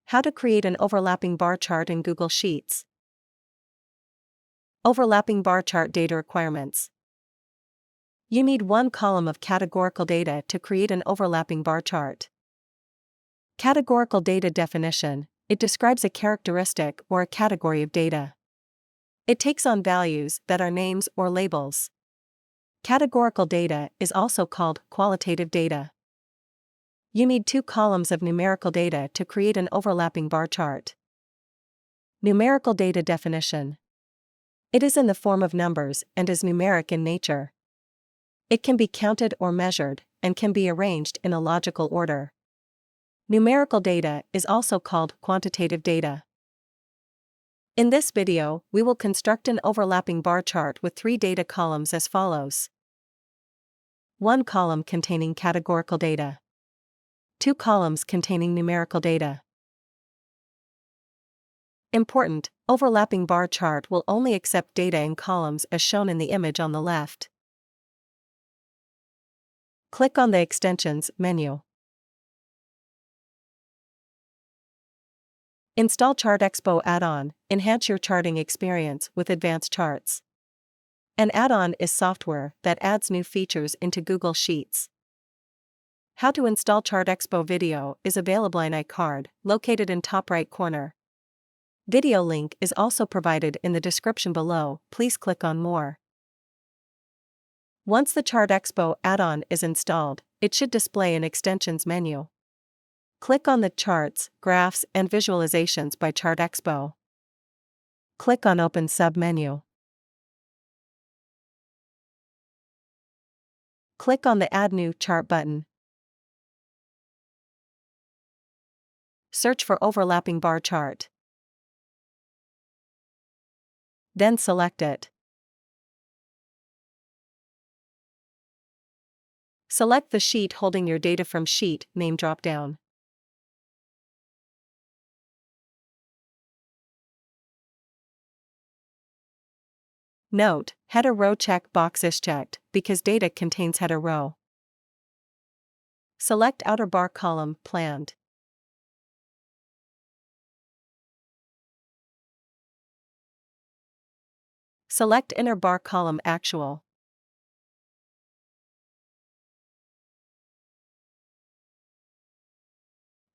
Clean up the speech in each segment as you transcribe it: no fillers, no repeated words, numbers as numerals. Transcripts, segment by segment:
How to create an overlapping bar chart in Google Sheets. Overlapping bar chart data requirements. You need one column of categorical data to create an overlapping bar chart. Categorical data definition: it describes a characteristic or a category of data. It takes on values that are names or labels. Categorical data is also called qualitative data. You need two columns of numerical data to create an overlapping bar chart. Numerical data definition: it is in the form of numbers and is numeric in nature. It can be counted or measured, and can be arranged in a logical order. Numerical data is also called quantitative data. In this video, we will construct an overlapping bar chart with three data columns as follows. One column containing categorical data. Two columns containing numerical data. Important: overlapping bar chart will only accept data in columns as shown in the image on the left. Click on the Extensions menu. Install ChartExpo add-on, enhance your charting experience with advanced charts. An add-on is software that adds new features into Google Sheets. How to install ChartExpo video is available in iCard, located in top right corner. Video link is also provided in the description below, please click on More. Once the ChartExpo add-on is installed, it should display an Extensions menu. Click on the Charts, Graphs and Visualizations by ChartExpo. Click on Open sub-menu. Click on the Add New Chart button. Search for overlapping bar chart. Then select it. Select the sheet holding your data from Sheet Name dropdown. Note: header row check box is checked because data contains header row. Select outer bar column Planned. Select inner bar column Actual.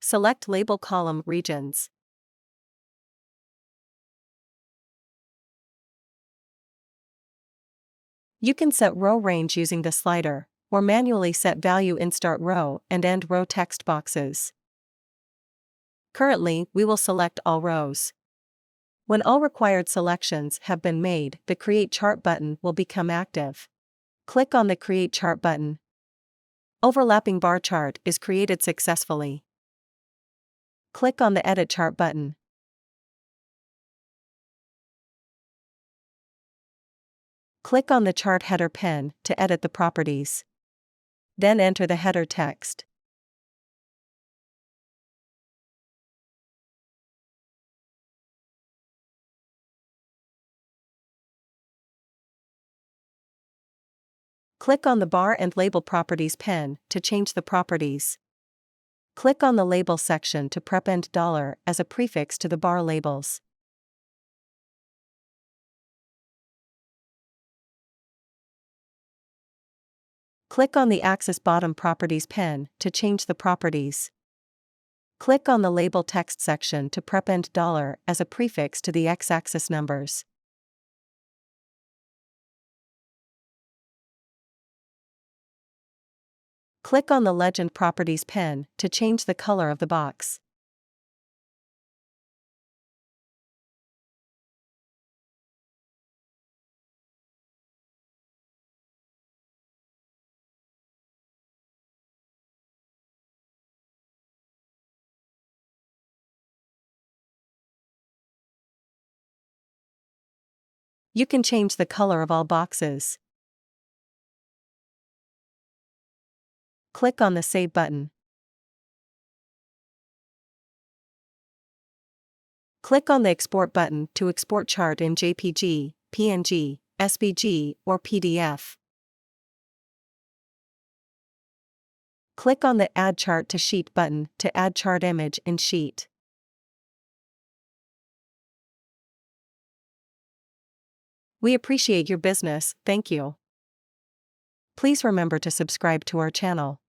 Select label column Regions. You can set row range using the slider, or manually set value in start row and end row text boxes. Currently, we will select all rows. When all required selections have been made, the Create Chart button will become active. Click on the Create Chart button. Overlapping bar chart is created successfully. Click on the Edit Chart button. Click on the chart header pen to edit the properties. Then enter the header text. Click on the Bar and Label Properties pen to change the properties. Click on the Label section to prepend $ as a prefix to the bar labels. Click on the Axis Bottom Properties pen to change the properties. Click on the Label Text section to prepend $ as a prefix to the x-axis numbers. Click on the Legend Properties pen to change the color of the box. You can change the color of all boxes. Click on the Save button. Click on the Export button to export chart in JPG, PNG, SVG, or PDF. Click on the Add Chart to Sheet button to add chart image in Sheet. We appreciate your business, thank you. Please remember to subscribe to our channel.